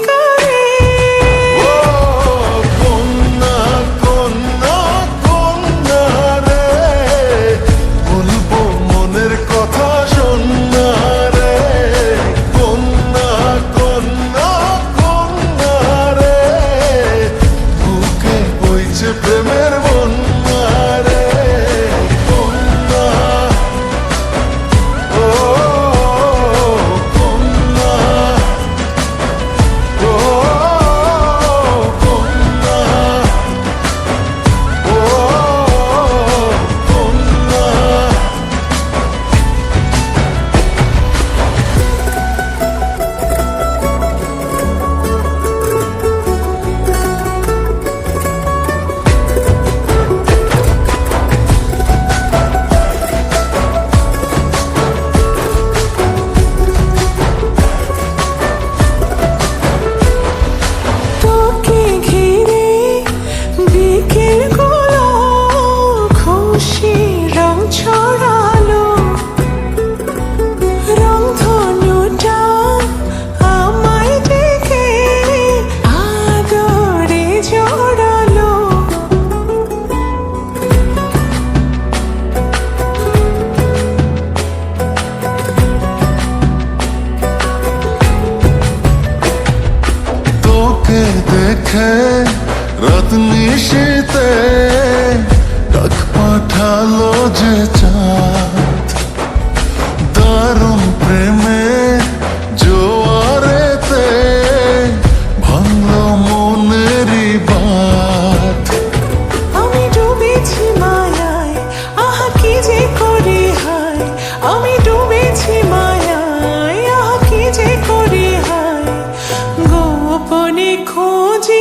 করে। কন্যা কন্যা কন্যা রে, বলবো মনের কথা শোনা রে। কন্যা কন্যা কন্যা রে, বুকে বইছে প্রেমের বন্যা রে। কন্যা ও কন্যা ও কন্যা ও কন্যা। তোকে ঘিরে বিকেলগুলো খুশির রং ছড়ালো। রংধনুটা আমায় ডেকে আদরে জড়ালো। তোকে দেখে রাত নিশীতে ডাক পাঠালো যে চাঁদ। দারুণ প্রেমে জোয়ারেতে ভাঙলো মনেরই বাঁধ। আমি ডুবেছি মায়ায়, আহা কি যে করি হায়। আমি ডুবেছি মায়ায়, আহা কি যে করি হায়। গোপনে খোঁজি